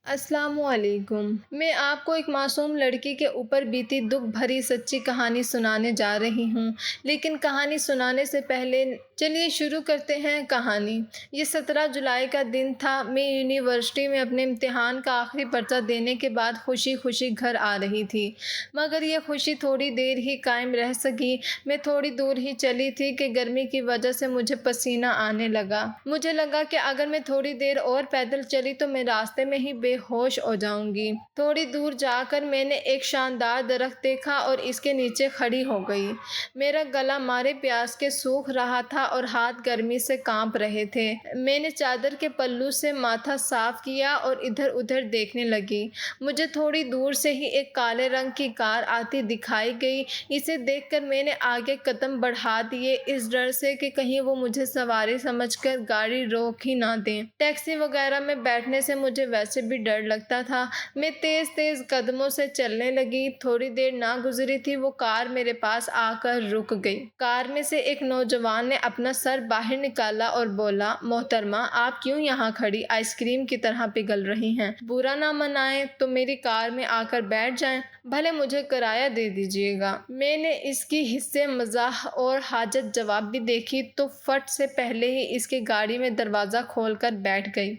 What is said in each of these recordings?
السلام علیکم۔ میں آپ کو ایک معصوم لڑکی کے اوپر بیتی دکھ بھری سچی کہانی سنانے جا رہی ہوں، لیکن کہانی سنانے سے پہلے چلیے شروع کرتے ہیں کہانی۔ یہ 17 جولائی کا دن تھا۔ میں یونیورسٹی میں اپنے امتحان کا آخری پرچہ دینے کے بعد خوشی خوشی گھر آ رہی تھی، مگر یہ خوشی تھوڑی دیر ہی قائم رہ سکی۔ میں تھوڑی دور ہی چلی تھی کہ گرمی کی وجہ سے مجھے پسینہ آنے لگا۔ مجھے لگا کہ اگر میں تھوڑی دیر اور پیدل چلی تو میں راستے میں ہی بے ہوش ہو جاؤں گی۔ تھوڑی دور جا کر میں نے ایک شاندار درخت دیکھا اور اس کے نیچے کھڑی ہو گئی۔ میرا گلا مارے پیاس کے سوکھ رہا تھا اور ہاتھ گرمی سے کانپ رہے تھے۔ میں نے چادر کے پلو سے ماتھا صاف کیا اور ادھر ادھر دیکھنے لگی۔ مجھے تھوڑی دور سے ہی ایک کالے رنگ کی کار آتی دکھائی گئی۔ اسے دیکھ کر میں نے آگے قدم بڑھا دیے، اس ڈر سے کہ کہیں وہ مجھے سواری سمجھ کر گاڑی روک ہی نہ دیں۔ ٹیکسی وغیرہ میں بیٹھنے سے مجھے ویسے بھی ڈر لگتا تھا۔ میں تیز تیز قدموں سے چلنے لگی۔ تھوڑی دیر نہ گزری تھی وہ کار میرے پاس آ کر رک گئی۔ کار میں سے ایک نوجوان نے اپنا سر باہر نکالا اور بولا، محترمہ آپ کیوں یہاں کھڑی آئس کریم کی طرح پگھل رہی ہیں؟ برا نہ منائیں تو میری کار میں آ کر بیٹھ جائیں، بھلے مجھے کرایہ دے دیجیے گا۔ میں نے اس کی حصے مزاح اور حاجت جواب بھی دیکھی تو فٹ سے پہلے ہی اس کی گاڑی میں دروازہ کھول کر بیٹھ گئی۔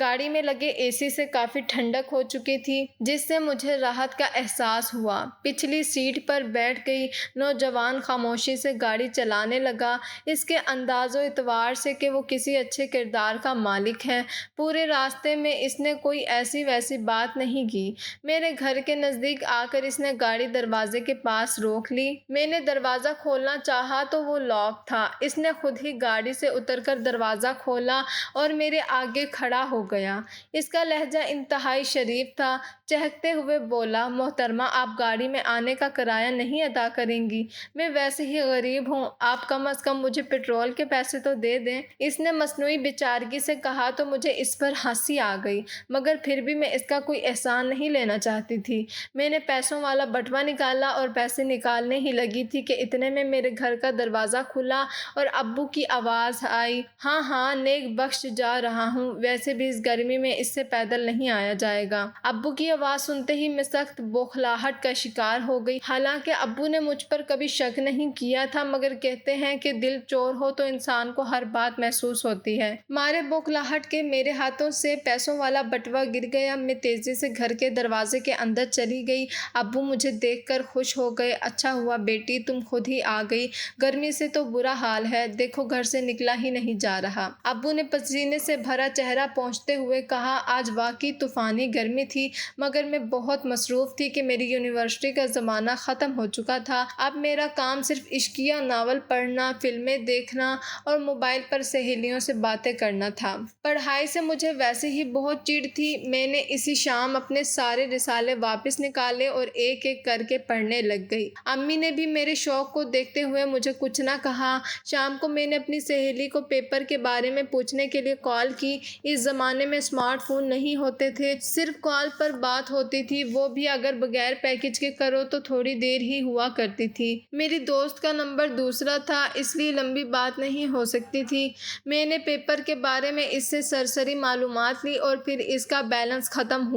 گاڑی میں لگے اے سی سے کافی ٹھنڈک ہو چکی تھی، جس سے مجھے راحت کا احساس ہوا۔ پچھلی سیٹ پر بیٹھ گئی۔ نوجوان خاموشی سے گاڑی چلانے لگا، اس کے انداز و اعتبار سے کہ وہ کسی اچھے کردار کا مالک ہے۔ پورے راستے میں اس نے کوئی ایسی ویسی بات نہیں کی۔ میرے گھر کے نزدیک آ کر اس نے گاڑی دروازے کے پاس روک لی۔ میں نے دروازہ کھولنا چاہا تو وہ لاک تھا۔ اس نے خود ہی گاڑی سے اتر کر دروازہ کھولا اور میرے آگے کھڑا ہو گیا۔ اس کا لہجہ انتہائی شریف تھا۔ چہکتے ہوئے بولا، محترمہ آپ گاڑی میں آنے کا کرایہ نہیں ادا کریں گی؟ میں ویسے ہی غریب ہوں، آپ کم از کم مجھے پیٹرول کے پیسے تو دے دیں۔ اس نے مصنوعی بیچارگی سے کہا تو مجھے اس پر ہنسی آ گئی، مگر پھر بھی میں اس کا کوئی احسان نہیں لینا چاہتی تھی۔ میں نے پیسوں والا بٹوا نکالا اور پیسے نکالنے ہی لگی تھی کہ اتنے میں میرے گھر کا دروازہ کھلا اور ابو کی آواز آئی، ہاں ہاں نیک بخت جا رہا ہوں، ویسے بھی اس گرمی میں اس سے پیدل نہیں آیا جائے گا۔ ابو کی آواز سنتے ہی میں سخت بوکھلاہٹ کا شکار ہو گئی۔ حالانکہ ابو نے مجھ پر کبھی شک نہیں کیا تھا، مگر کہتے ہیں کہ دل چور ہو تو انسان کو ہر بات محسوس ہوتی ہے۔ مارے بوکھلاہٹ کے میرے ہاتھوں سے پیسوں والا بٹوا گر گیا۔ میں تیزی سے گھر کے دروازے کے اندر چلی گئی۔ ابو مجھے دیکھ کر خوش ہو گئے، اچھا ہوا بیٹی تم خود ہی آ گئی، گرمی سے تو برا حال ہے، دیکھو گھر سے نکلا ہی نہیں جا رہا۔ ابو نے پسینے سے بھرا چہرہ پوچھتے ہوئے کہا، آج واقعی طوفانی گرمی تھی، مگر میں بہت مصروف تھی کہ میری یونیورسٹی کا زمانہ ختم ہو چکا تھا۔ اب میرا کام صرف عشقیہ ناول پڑھنا، فلمیں دیکھنا اور موبائل پر سہیلیوں سے باتیں کرنا تھا۔ پڑھائی سے مجھے ویسے ہی بہت چڑ تھی۔ میں نے اسی شام اپنے سارے رسالے واپس نکالے اور ایک ایک کر کے پڑھنے لگ گئی۔ امی نے بھی میرے شوق کو دیکھتے ہوئے مجھے کچھ نہ کہا۔ شام کو میں نے اپنی سہیلی کو پیپر کے بارے میں پوچھنے کے لیے کال کی۔ اس زمانے میں اسمارٹ فون نہیں ہوتے تھے، صرف کال پر بات ہوتی تھی، وہ بھی اگر بغیر پیکج کے کرو تو تھوڑی دیر ہی ہوا کرتی تھی۔ میری دوست کا نمبر دوسرا تھا، اس لیے لمبی بات نہیں ہو سکتی تھی۔ میں نے پیپر کے بارے میں اس سے سرسری معلومات لی اور پھر اس کا بیلنس ختم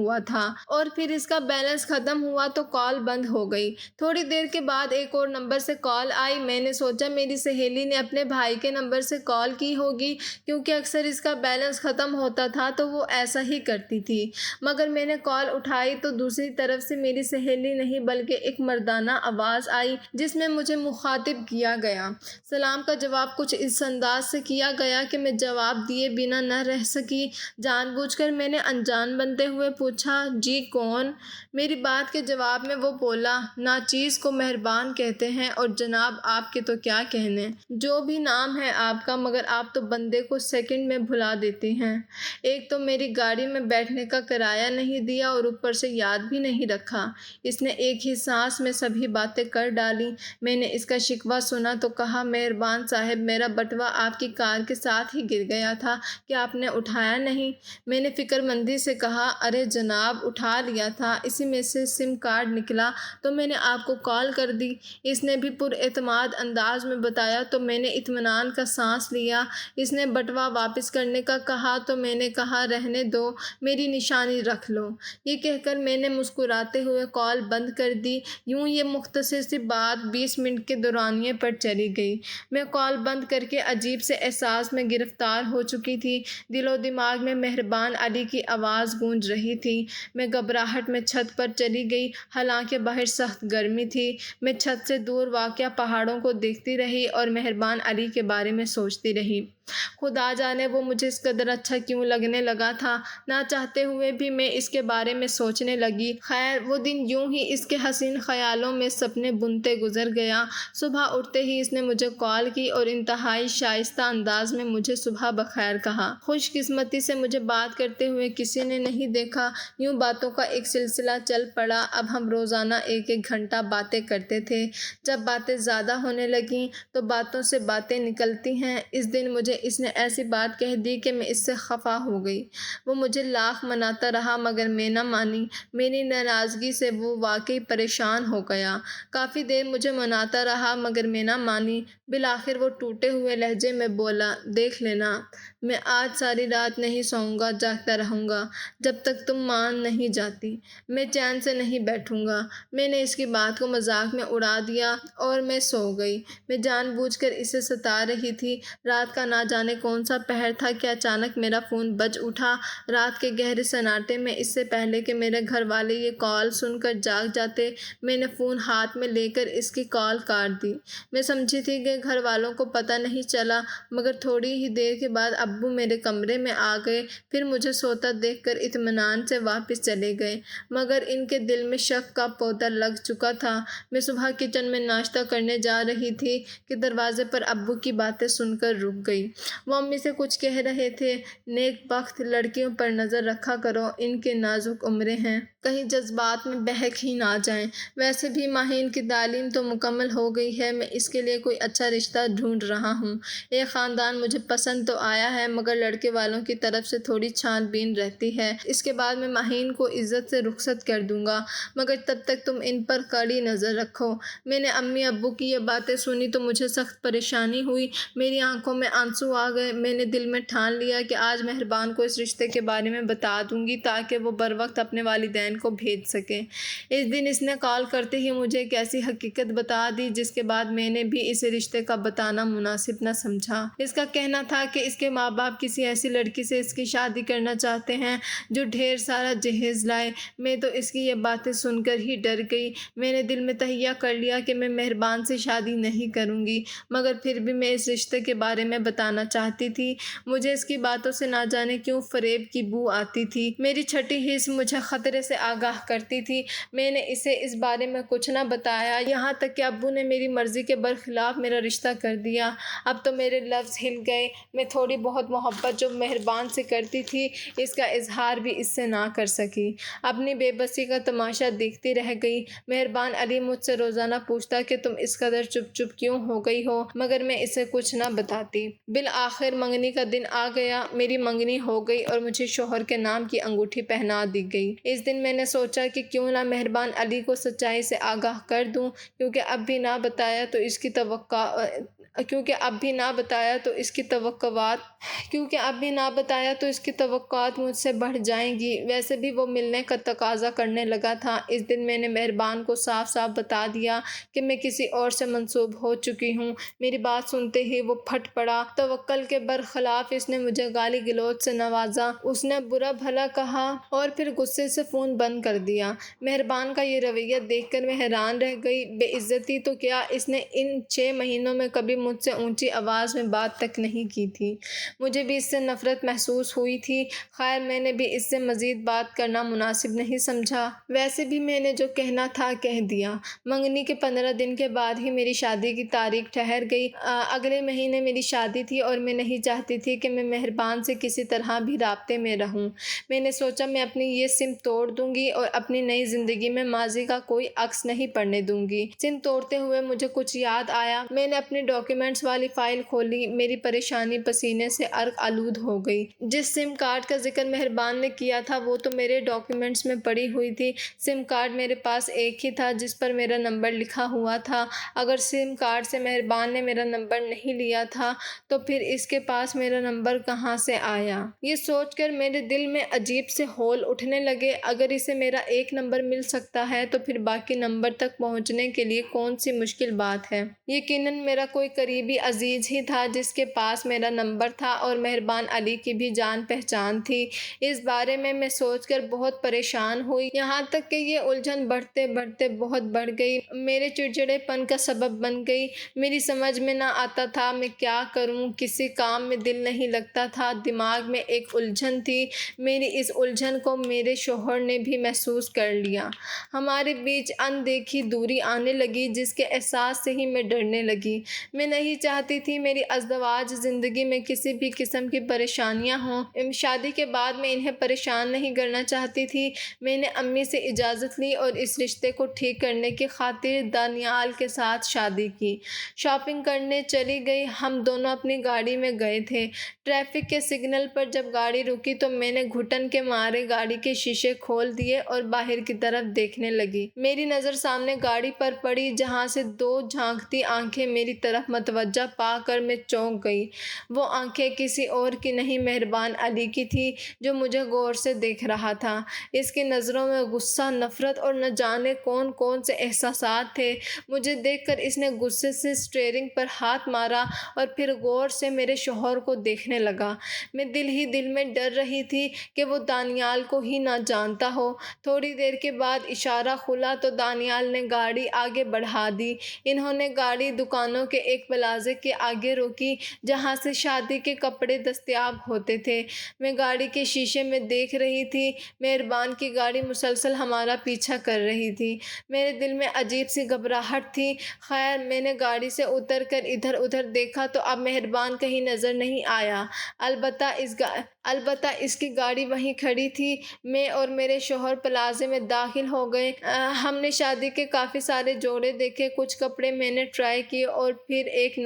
ہوا تو کال بند ہو گئی۔ تھوڑی دیر کے بعد ایک اور نمبر سے کال آئی۔ میں نے سوچا میری سہیلی نے اپنے بھائی کے نمبر سے کال کی ہوگی، کیونکہ اکثر اس کا بیلنس ختم ہوتا تھا تو وہ ایسا ہی کرتی تھی۔ مگر میں نے کال اٹھائی تو دوسری طرف سے میری سہیلی نہیں بلکہ ایک مردانہ آواز آئی، جس میں مجھے مخاطب کیا گیا۔ سلام کا جواب کچھ اس انداز سے کیا گیا کہ میں جواب دیے بنا نہ رہ سکی۔ جان بوجھ کر میں نے انجان بنتے ہوئے پوچھا، جی کون؟ میری بات کے جواب میں وہ بولا، ناچیز کو مہربان کہتے ہیں اور جناب آپ کے تو کیا کہنے، جو بھی نام ہے آپ کا، مگر آپ تو بندے کو سیکنڈ میں بھلا دیتی ہیں۔ ایک تو میری گاڑی میں بیٹھنے کا کرایہ نہیں دیا اور اوپر سے یاد بھی نہیں رکھا۔ اس نے ایک ہی سانس میں سبھی باتیں کر ڈالی۔ میں نے اس کا شکوہ سنا تو کہا، مہربان صاحب میرا بٹوا آپ کی کار کے ساتھ ہی گر گیا تھا، کیا آپ نے اٹھایا نہیں؟ میں نے فکر مندی سے کہا، ارے جناب اٹھا لیا تھا، اسی میں سے سم کارڈ نکلا تو میں نے آپ کو کال کر دی۔ اس نے بھی پر اعتماد انداز میں بتایا تو میں نے اطمینان کا سانس لیا۔ اس نے بٹوا واپس کرنے کا کہا تو میں نے کہا، رہنے دو، میری میری نشانی رکھ لو۔ یہ کہہ کر میں نے مسکراتے ہوئے کال بند کر دی۔ یوں یہ مختصر سی بات 20 منٹ کے دورانیے پر چلی گئی۔ میں کال بند کر کے عجیب سے احساس میں گرفتار ہو چکی تھی۔ دل و دماغ میں مہربان علی کی آواز گونج رہی تھی۔ میں گھبراہٹ میں چھت پر چلی گئی، حالانکہ باہر سخت گرمی تھی۔ میں چھت سے دور واقع پہاڑوں کو دیکھتی رہی اور مہربان علی کے بارے میں سوچتی رہی۔ خدا جانے وہ مجھے اس قدر اچھا کیوں لگنے لگا تھا۔ نہ چاہتے ہوئے بھی میں اس کے بارے میں سوچنے لگی۔ خیر، وہ دن یوں ہی اس کے حسین خیالوں میں سپنے بنتے گزر گیا۔ صبح اٹھتے ہی اس نے مجھے کال کی اور انتہائی شائستہ انداز میں مجھے صبح بخیر کہا۔ خوش قسمتی سے مجھے بات کرتے ہوئے کسی نے نہیں دیکھا۔ یوں باتوں کا ایک سلسلہ چل پڑا۔ اب ہم روزانہ 1-1 گھنٹہ باتیں کرتے تھے۔ جب باتیں زیادہ ہونے لگیں تو باتوں سے باتیں نکلتی ہیں۔ اس دن مجھے اس نے ایسی بات کہہ دی کہ میں اس سے خفا ہو گئی۔ وہ مجھے لاکھ مناتا رہا مگر میں نہ مانی۔ میری ناراضگی سے وہ واقعی پریشان ہو گیا۔ کافی دیر مجھے مناتا رہا مگر میں نہ مانی۔ بالآخر وہ ٹوٹے ہوئے لہجے میں بولا، دیکھ لینا، میں آج ساری رات نہیں سوؤں گا، جاگتا رہوں گا جب تک تم مان نہیں جاتی۔ میں چین سے نہیں بیٹھوں گا۔ میں نے اس کی بات کو مذاق میں اڑا دیا اور میں سو گئی۔ میں جان بوجھ کر اسے ستا رہی تھی۔ رات کا نہ جانے کون سا پہر تھا کہ اچانک میرا فون بج اٹھا۔ رات کے گہرے سناٹے میں اس سے پہلے کہ میرے گھر والے یہ کال سن کر جاگ جاتے، میں نے فون ہاتھ میں لے کر اس کی کال کاٹ دی۔ میں سمجھی تھی کہ گھر والوں کو پتہ نہیں چلا، مگر تھوڑی ہی دیر کے بعد ابو میرے کمرے میں آ گئے، پھر مجھے سوتا دیکھ کر اطمینان سے واپس چلے گئے، مگر ان کے دل میں شک کا پودا لگ چکا تھا۔ میں صبح کچن میں ناشتہ کرنے جا رہی تھی کہ دروازے پر ابو کی باتیں سن کر رک گئی۔ وہ امی سے کچھ کہہ رہے تھے۔ نیک بخت لڑکیوں پر نظر رکھا کرو، ان کے نازک عمریں ہیں، کہیں جذبات میں بہک ہی نہ جائیں۔ ویسے بھی ماہین کی تعلیم تو مکمل ہو گئی ہے، میں اس کے لیے کوئی اچھا رشتہ ڈھونڈ رہا ہوں۔ ایک خاندان مجھے پسند تو آیا ہے مگر لڑکے والوں کی طرف سے تھوڑی چھان بین رہتی ہے۔ اس کے بعد میں ماہین کو عزت سے رخصت کر دوں گا، مگر تب تک تم ان پر کڑی نظر رکھو۔ میں نے امی ابو کی یہ باتیں سنی تو مجھے سخت پریشانی ہوئی۔ میری آنکھوں میں آنسو آ گئے۔ میں نے دل میں ٹھان لیا کہ آج مہربان کو اس رشتے کے بارے میں بتا دوں گی تاکہ وہ بروقت اپنے والدین کو بھیج سکیں۔ اس دن اس نے کال کرتے ہی مجھے ایک ایسی حقیقت بتا دی جس کے بعد میں نے بھی اسے رشتے کا بتانا مناسب نہ سمجھا۔ اس کا کہنا تھا کہ اس کے ماں باپ کسی ایسی لڑکی سے اس کی شادی کرنا چاہتے ہیں جو ڈھیر سارا جہیز لائے۔ میں تو اس کی یہ باتیں سن کر ہی ڈر گئی۔ میں نے دل میں تہیہ کر لیا کہ میں مہربان سے شادی نہیں کروں گی، مگر پھر بھی میں اس رشتے کے بارے میں بتانا چاہتی تھی۔ مجھے اس کی باتوں سے نہ جانے کیوں فریب کی بو آتی تھی۔ میری چھٹی حس مجھے خطرے سے آگاہ کرتی تھی۔ میں نے اسے اس بارے میں کچھ نہ بتایا، یہاں تک کہ ابو نے میری مرضی کے برخلاف میرا رشتہ کر دیا۔ اب تو میرے لفظ ہل گئے۔ میں تھوڑی بہت محبت جو مہربان سے کرتی تھی، اس کا اظہار بھی اس سے نہ کر سکی۔ اپنی بے بسی کا تماشا دیکھتی رہ گئی۔ مہربان علی مجھ سے روزانہ پوچھتا کہ تم اس قدر چپ چپ کیوں ہو گئی ہو، مگر میں اسے کچھ نہ بتاتی۔ بالآخر منگنی کا دن آ گیا۔ میری منگنی ہو گئی اور مجھے شوہر کے نام کی انگوٹھی پہنا دی گئی۔ اس دن میں نے سوچا کہ کیوں نہ مہربان علی کو سچائی سے آگاہ کر دوں، کیونکہ اب بھی نہ بتایا تو اس کی توقعات مجھ سے بڑھ جائیں گی۔ ویسے بھی وہ ملنے کا تقاضا کرنے لگا تھا۔ اس دن میں نے مہربان کو صاف صاف بتا دیا کہ میں کسی اور سے منسوب ہو چکی ہوں۔ میری بات سنتے ہی وہ پھٹ پڑا۔ توکل کے برخلاف اس نے مجھے گالی گلوچ سے نوازا۔ اس نے برا بھلا کہا اور پھر غصے سے فون بند کر دیا۔ مہربان کا یہ رویہ دیکھ کر میں حیران رہ گئی۔ بے عزتی تو کیا، اس نے ان 6 مہینوں میں کبھی مجھ سے اونچی آواز میں بات تک نہیں کی تھی۔ مجھے بھی اس سے نفرت محسوس ہوئی تھی۔ خیر، میں نے بھی اس سے مزید بات کرنا مناسب نہیں سمجھا۔ ویسے بھی میں نے جو کہنا تھا کہہ دیا۔ منگنی کے 15 دن کے بعد ہی میری شادی کی تاریخ ٹھہر گئی۔ اگلے مہینے میری شادی تھی اور میں نہیں چاہتی تھی کہ میں مہربان سے کسی طرح بھی رابطے میں رہوں۔ میں نے سوچا میں اپنی یہ سمت توڑ دوں گی اور اپنی نئی زندگی میں ماضی کا کوئی عکس نہیں پڑنے دوں گی۔ سمت توڑتے ہوئے مجھے کچھ یاد آیا۔ میں نے اپنی ڈاکیومنٹس والی فائل کھولی۔ میری پریشانی پسینے سے ارق آلود ہو گئی۔ جس سم کارڈ کا ذکر مہربان نے کیا تھا وہ تو میرے ڈاکیومنٹس میں پڑی ہوئی تھی۔ سم کارڈ میرے پاس ایک ہی تھا جس پر میرا نمبر لکھا ہوا تھا۔ اگر سم کارڈ سے مہربان نے میرا نمبر نہیں لیا تھا تو پھر اس کے پاس میرا نمبر کہاں سے آیا؟ یہ سوچ کر میرے دل میں عجیب سے ہول اٹھنے لگے۔ اگر اسے میرا ایک نمبر مل سکتا ہے تو پھر باقی نمبر تک پہنچنے کے لیے کون سی مشکل بات ہے؟ یقیناً میرا کوئی قریبی عزیز ہی تھا جس کے پاس میرا نمبر تھا اور مہربان علی کی بھی جان پہچان تھی۔ اس بارے میں سوچ کر بہت پریشان ہوئی، یہاں تک کہ یہ الجھن بڑھتے بڑھتے بہت بڑھ گئی، میرے چڑچڑے پن کا سبب بن گئی۔ میری سمجھ میں نہ آتا تھا میں کیا کروں، کسی کام میں دل نہیں لگتا تھا، دماغ میں ایک الجھن تھی۔ میری اس الجھن کو میرے شوہر نے بھی محسوس کر لیا۔ ہمارے بیچ اندیکھی دوری آنے لگی جس کے احساس سے ہی میں ڈرنے لگی۔ میں نہیں چاہتی تھی میری ازدواج زندگی میں کسی بھی قسم کی پریشانیاں ہوں۔ شادی کے بعد میں انہیں پریشان نہیں کرنا چاہتی تھی۔ میں نے امی سے اجازت لی اور اس رشتے کو ٹھیک کرنے کی خاطر دانیال کے ساتھ شادی کی۔ شاپنگ کرنے چلی گئی۔ ہم دونوں اپنی گاڑی میں گئے تھے۔ ٹریفک کے سگنل پر جب گاڑی رکی تو میں نے گھٹن کے مارے گاڑی کے شیشے کھول دیے اور باہر کی طرف دیکھنے لگی۔ میری نظر سامنے گاڑی پر پڑی جہاں سے دو جھانکتی آنکھیں میری طرف متوجہ پا کر میں چونک گئی۔ وہ آنکھیں کسی اور کی نہیں مہربان علی کی تھی جو مجھے غور سے دیکھ رہا تھا۔ اس کی نظروں میں غصہ، نفرت اور نہ جانے کون کون سے احساسات تھے۔ مجھے دیکھ کر اس نے غصے سے اسٹیئرنگ پر ہاتھ مارا اور پھر غور سے میرے شوہر کو دیکھنے لگا۔ میں دل ہی دل میں ڈر رہی تھی کہ وہ دانیال کو ہی نہ جانتا ہو۔ تھوڑی دیر کے بعد اشارہ کھلا تو دانیال نے گاڑی آگے بڑھا دی۔ انہوں نے گاڑی دکانوں کے ایک پلازے کے آگے روکی جہاں سے شادی کے کپڑے دستیاب ہوتے تھے۔ میں گاڑی کے شیشے میں دیکھ رہی تھی مہربان کی گاڑی مسلسل ہمارا پیچھا کر رہی تھی۔ میرے دل میں عجیب سی گھبراہٹ تھی۔ خیر میں نے گاڑی سے اتر کر ادھر ادھر دیکھا تو اب مہربان کہیں نظر نہیں آیا، البتہ اس کی گاڑی وہیں کھڑی تھی۔ میں اور میرے شوہر پلازے میں داخل ہو گئے۔ ہم نے شادی کے کافی سارے جوڑے دیکھے، کچھ کپڑے میں نے ٹرائی کیے اور پھر ایک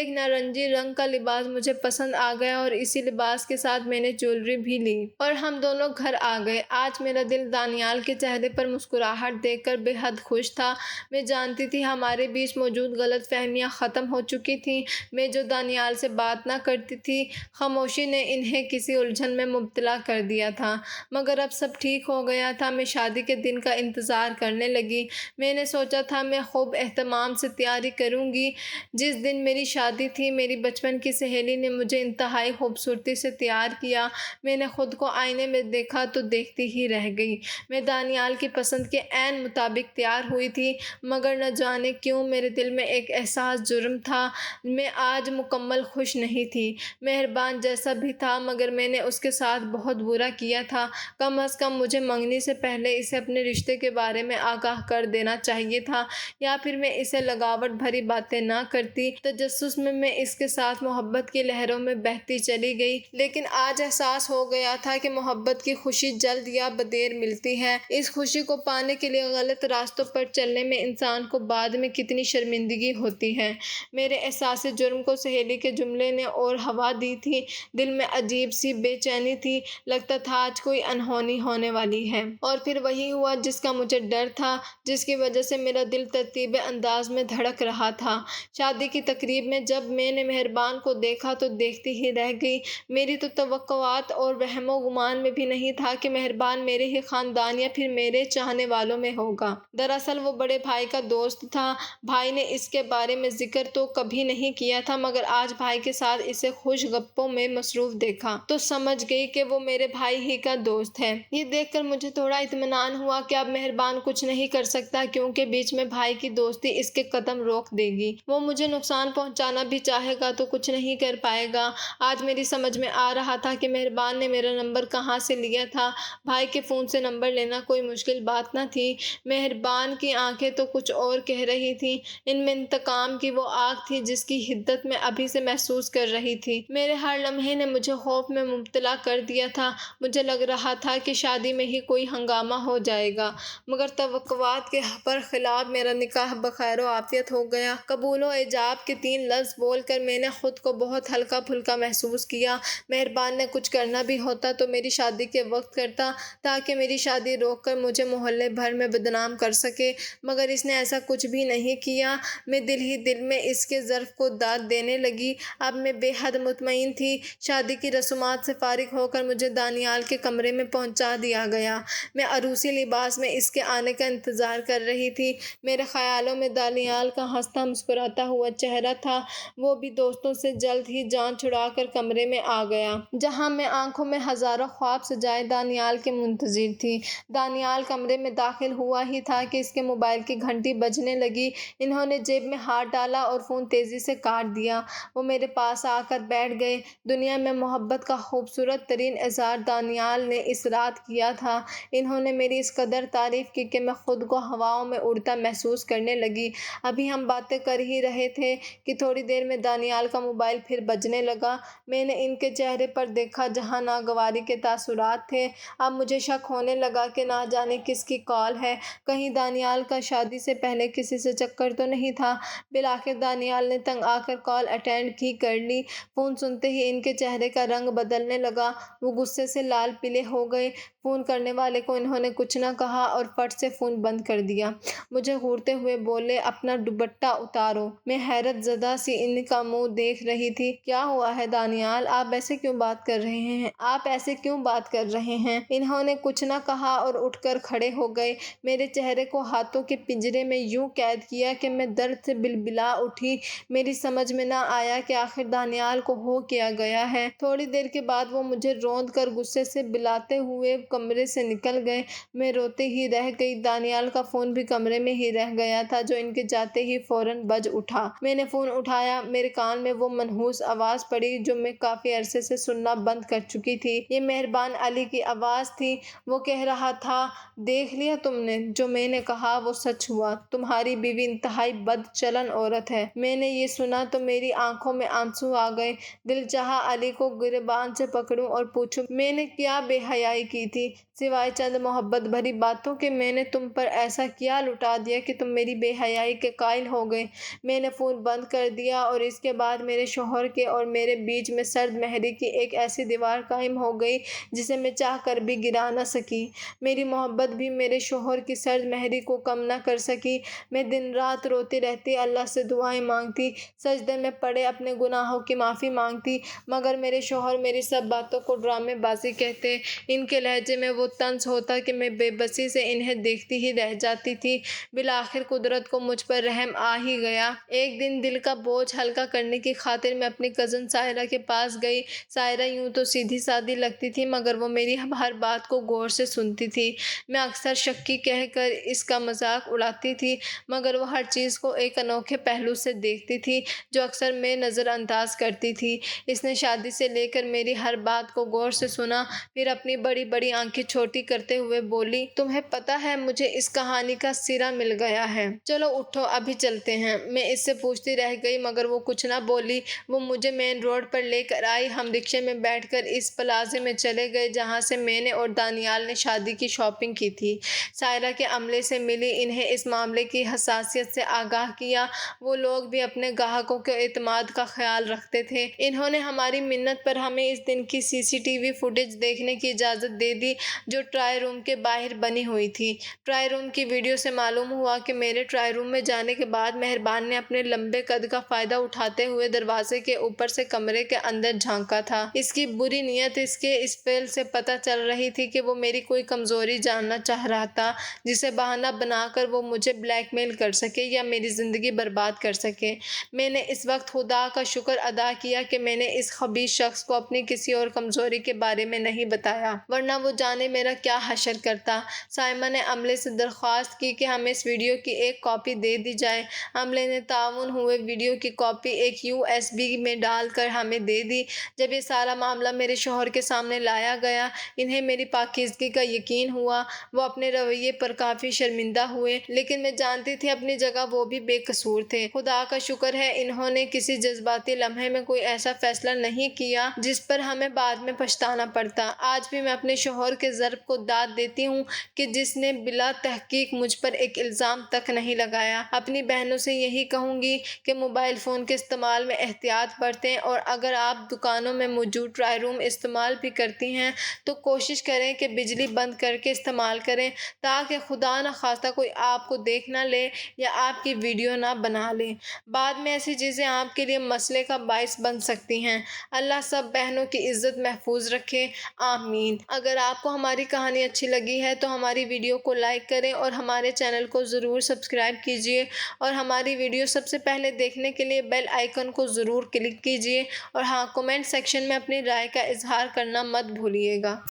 نارنجی رنگ کا لباس مجھے پسند آ گیا اور اسی لباس کے ساتھ میں نے جیولری بھی لی اور ہم دونوں گھر آ گئے۔ آج میرا دل دانیال کے چہرے پر مسکراہٹ دیکھ کر بے حد خوش تھا۔ میں جانتی تھی ہمارے بیچ موجود غلط فہمیاں ختم ہو چکی تھیں۔ میں جو دانیال سے بات نہ کرتی تھی، خاموشی نے انہیں کسی الجھن میں مبتلا کر دیا تھا، مگر اب سب ٹھیک ہو گیا تھا۔ میں شادی کے دن کا انتظار کرنے لگی۔ میں نے سوچا تھا میں خوب اہتمام سے تیاری کروں گی۔ جس دن میری شادی تھی میری بچپن کی سہیلی نے مجھے انتہائی خوبصورتی سے تیار کیا۔ میں نے خود کو آئینے میں دیکھا تو دیکھتی ہی رہ گئی۔ میں دانیال کی پسند کے عین مطابق تیار ہوئی تھی، مگر نہ جانے کیوں میرے دل میں ایک احساس جرم تھا۔ میں آج مکمل خوش نہیں تھی۔ مہربان جیسا بھی تھا مگر میں نے اس کے ساتھ بہت برا کیا تھا۔ کم از کم مجھے منگنی سے پہلے اسے اپنے رشتے کے بارے میں آگاہ کر دینا چاہیے تھا، یا پھر میں اسے لگاوٹ بھری باتیں نہ کرتی۔ تجسس میں اس کے ساتھ محبت کی لہروں میں بہتی چلی گئی، لیکن آج احساس ہو گیا تھا کہ محبت کی خوشی جلد یا بدیر ملتی ہے۔ اس خوشی کو پانے کے لیے غلط راستوں پر چلنے میں انسان کو بعد میں کتنی شرمندگی ہوتی ہے۔ میرے احساس جرم کو سہیلی کے جملے نے اور ہوا دی تھی۔ دل میں عجیب سی بے چینی تھی، لگتا تھا آج کوئی انہونی ہونے والی ہے۔ اور پھر وہی ہوا جس کا مجھے ڈر تھا، جس کی وجہ سے میرا دل ترتیب انداز میں دھڑک رہا تھا۔ شادی کی تقریب میں جب میں نے مہربان کو دیکھا تو دیکھتی ہی رہ گئی۔ میری تو توقعات اور وہم و گمان میں بھی نہیں تھا کہ مہربان میرے ہی خاندان یا پھر میرے چاہنے والوں میں ہوگا۔ دراصل وہ بڑے بھائی کا دوست تھا۔ بھائی نے اس کے بارے میں ذکر تو کبھی نہیں کیا تھا، مگر آج بھائی کے ساتھ اسے خوش گپوں میں مصروف دیکھا تو سمجھ گئی کہ وہ میرے بھائی ہی کا دوست ہے۔ یہ دیکھ کر مجھے تھوڑا اطمینان ہوا کہ اب مہربان کچھ نہیں کر سکتا، کیونکہ بیچ میں بھائی کی دوستی اس کے قدم روک دے گی۔ وہ مجھے نقصان پہنچانا بھی چاہے گا تو کچھ نہیں کر پائے گا۔ آج میری سمجھ میں آ رہا تھا کہ مہربان نے میرا نمبر کہاں سے لیا تھا۔ بھائی کے فون سے نمبر لینا کوئی مشکل بات نہ تھی۔ مہربان کی آنکھیں تو کچھ اور کہہ رہی تھیں، ان میں انتقام کی وہ آگ تھی جس کی حدت میں ابھی سے محسوس کر رہی تھی۔ میرے ہر لمحے انہیں نے مجھے خوف میں مبتلا کر دیا تھا۔ مجھے لگ رہا تھا کہ شادی میں ہی کوئی ہنگامہ ہو جائے گا، مگر توقعات کے برخلاف میرا نکاح بخیر و عافیت ہو گیا۔ قبول و ایجاب کے 3 لفظ بول کر میں نے خود کو بہت ہلکا پھلکا محسوس کیا۔ مہربان نے کچھ کرنا بھی ہوتا تو میری شادی کے وقت کرتا، تاکہ میری شادی روک کر مجھے محلے بھر میں بدنام کر سکے، مگر اس نے ایسا کچھ بھی نہیں کیا۔ میں دل ہی دل میں اس کے ظرف کو داد دینے لگی۔ اب میں بے حد مطمئن تھی۔ شادی کی رسومات سے فارغ ہو کر مجھے دانیال کے کمرے میں پہنچا دیا گیا۔ میں عروسی لباس میں اس کے آنے کا انتظار کر رہی تھی۔ میرے خیالوں میں دانیال کا ہنستا مسکراتا ہوا چہرہ تھا۔ وہ بھی دوستوں سے جلد ہی جان چھڑا کر کمرے میں آ گیا، جہاں میں آنکھوں میں ہزاروں خواب سجائے دانیال کے منتظر تھی۔ دانیال کمرے میں داخل ہوا ہی تھا کہ اس کے موبائل کی گھنٹی بجنے لگی۔ انہوں نے جیب میں ہاتھ ڈالا اور فون تیزی سے کاٹ دیا۔ وہ میرے پاس آ کر بیٹھ گئے۔ دنیا میں محبت کا خوبصورت ترین اظہار دانیال نے اس رات کیا تھا۔ انہوں نے میری اس قدر تعریف کی کہ میں خود کو ہواؤں میں اڑتا محسوس کرنے لگی۔ ابھی ہم باتیں کر ہی رہے تھے کہ تھوڑی دیر میں دانیال کا موبائل پھر بجنے لگا۔ میں نے ان کے چہرے پر دیکھا جہاں ناگواری کے تاثرات تھے۔ اب مجھے شک ہونے لگا کہ نہ جانے کس کی کال ہے، کہیں دانیال کا شادی سے پہلے کسی سے چکر تو نہیں تھا۔ بالآخر دانیال نے تنگ آ کر کال اٹینڈ ہی کر لی۔ فون سنتے ہی ان کے چہرے کا رنگ بدلنے لگا۔ وہ غصے سے لال پیلے ہو گئے۔ فون کرنے والے کو انہوں نے کچھ نہ کہا اور فٹ سے فون بند کر دیا۔ مجھے گھورتے ہوئے بولے، اپنا دوپٹہ اتارو۔ میں حیرت زدہ سی ان کا منہ دیکھ رہی تھی۔ کیا ہوا ہے دانیال، آپ ایسے کیوں بات کر رہے ہیں؟ آپ ایسے کیوں بات کر رہے ہیں؟ انہوں نے کچھ نہ کہا اور اٹھ کر کھڑے ہو گئے۔ میرے چہرے کو ہاتھوں کے پنجرے میں یوں قید کیا کہ میں درد سے بلبلا اٹھی۔ میری سمجھ میں نہ آیا کہ آخر دانیال کو ہو کیا گیا ہے۔ تھوڑی دیر کے بعد وہ مجھے روند کر غصے سے بلاتے ہوئے کمرے سے نکل گئے۔ میں روتے ہی رہ گئی۔ دانیال کا فون بھی کمرے میں ہی رہ گیا تھا جو ان کے جاتے ہی فوراً بج اٹھا۔ میں نے فون اٹھایا۔ میرے کان میں وہ منحوس آواز پڑی جو میں کافی عرصے سے سننا بند کر چکی تھی۔ یہ مہربان علی کی آواز تھی۔ وہ کہہ رہا تھا، دیکھ لیا تم نے، جو میں نے کہا وہ سچ ہوا، تمہاری بیوی انتہائی بد چلن عورت ہے۔ میں نے یہ سنا تو میری آنکھوں میں آنسو آ گئے۔ دل چاہا علی کو گریبان سے پکڑوں اور پوچھوں، میں نے کیا بے حیائی کی تھی، سوائے چند محبت بھری باتوں کے میں نے تم پر ایسا کیا لٹا دیا کہ تم میری بے حیائی کے قائل ہو گئے؟ میں نے فون بند کر دیا اور اس کے بعد میرے شوہر کے اور میرے بیچ میں سرد مہری کی ایک ایسی دیوار قائم ہو گئی جسے میں چاہ کر بھی گرا نہ سکی۔ میری محبت بھی میرے شوہر کی سرد مہری کو کم نہ کر سکی۔ میں دن رات روتی رہتی، اللہ سے دعائیں مانگتی، سجدے میں پڑے اپنے گناہوں کی معافی مانگتی، مگر میرے شوہر میری سب باتوں کو ڈرامے بازی کہتے۔ ان کے لہجے میں وہ طنز ہوتا کہ میں بے بسی سے انہیں دیکھتی ہی رہ جاتی تھی۔ بالآخر قدرت کو مجھ پر رحم آ ہی گیا۔ ایک دن دل کا بوجھ ہلکا کرنے کی خاطر میں اپنی کزن سائرہ کے پاس گئی۔ سائرہ یوں تو سیدھی سادی لگتی تھی، مگر وہ میری ہر بات کو غور سے سنتی تھی۔ میں اکثر شکی کہہ کر اس کا مذاق اڑاتی تھی، مگر وہ ہر چیز کو ایک انوکھے پہلو سے دیکھتی تھی جو اکثر میں نظر انداز کرتی تھی۔ اس نے شادی سے لے کر میری ہر بات کو غور سے سنا، پھر اپنی بڑی بڑی آنکھیں چھوٹی کرتے ہوئے بولی، تمہیں پتہ ہے مجھے اس کہانی کا سرا مل گیا ہے۔ چلو اٹھو ابھی چلتے ہیں۔ میں اس سے پوچھتی رہ گئی مگر وہ کچھ نہ بولی۔ وہ مجھے مین روڈ پر لے کر آئی۔ ہم رکشے میں بیٹھ کر اس پلازے میں چلے گئے جہاں سے میں نے اور دانیال نے شادی کی شاپنگ کی تھی۔ سائرہ کے عملے سے ملی، انہیں اس معاملے کی حساسیت سے آگاہ کیا۔ وہ لوگ بھی اپنے گاہکوں کے اعتماد کا خیال رکھتے تھے۔ انہوں نے ہماری منت پر ہمیں اس دن کی CCTV فوٹیج دیکھنے کی اجازت دے دی جو ٹرائی روم کے باہر بنی ہوئی تھی۔ ٹرائی روم کی ویڈیو سے معلوم ہوا کہ میرے ٹرائی روم میں جانے کے بعد مہربان نے اپنے لمبے قد کا فائدہ اٹھاتے ہوئے دروازے کے اوپر سے کمرے کے اندر جھانکا تھا۔ اس کی بری نیت اس کے اس فعل سے پتہ چل رہی تھی کہ وہ میری کوئی کمزوری جاننا چاہ رہا تھا جسے بہانہ بنا کر وہ مجھے بلیک میل کر سکے یا میری زندگی برباد کر سکے۔ میں نے اس وقت خدا کا شکر ادا کیا کہ میں نے اس خبیث شخص کو اپنی کسی اور کمزوری کے بارے میں نہیں بتایا، ورنہ وہ جانے میرا کیا حشر کرتا۔ سائمہ نے عملے سے درخواست کی کہ ہمیں اس ویڈیو کی ایک کاپی دے دی جائے۔ عملے نے تعاون ہوئے ویڈیو کی کاپی ایک USB میں ڈال کر ہمیں دے دی۔ جب یہ سارا معاملہ میرے شوہر کے سامنے لایا گیا، انہیں میری پاکیزگی کا یقین ہوا۔ وہ اپنے رویے پر کافی شرمندہ ہوئے، لیکن میں جانتی تھی اپنی جگہ وہ بھی بے قصور تھے۔ خدا کا شکر ہے انہوں نے کسی جذباتی لمحے میں کوئی ایسا فیصلہ نہیں کیا جس پر ہمیں بعد میں پچھتانا پڑتا۔ آج بھی میں اپنے شوہر کے ضرب کو داد دیتی ہوں کہ جس نے بلا تحقیق مجھ پر ایک الزام تک نہیں لگایا۔ اپنی بہنوں سے یہی کہوں گی کہ موبائل فون کے استعمال میں احتیاط برتیں، اور اگر آپ دکانوں میں موجود ٹرائی روم استعمال بھی کرتی ہیں تو کوشش کریں کہ بجلی بند کر کے استعمال کریں، تاکہ خدا نخواستہ کوئی آپ کو دیکھ نہ لے یا آپ کی ویڈیو نہ بنا لے۔ بعد میں ایسی چیزیں آپ کے لیے مسئلے کا باعث بن سکتی ہیں۔ اللہ سب بہنوں کی عزت محفوظ رکھے، آمین۔ اگر آپ کو ہماری کہانی اچھی لگی ہے تو ہماری ویڈیو کو لائک کریں اور ہمارے چینل کو ضرور سبسکرائب کیجیے، اور ہماری ویڈیو سب سے پہلے دیکھنے کے لیے بیل آئیکن کو ضرور کلک کیجیے، اور ہاں، کمنٹ سیکشن میں اپنی رائے کا اظہار کرنا مت بھولیے گا۔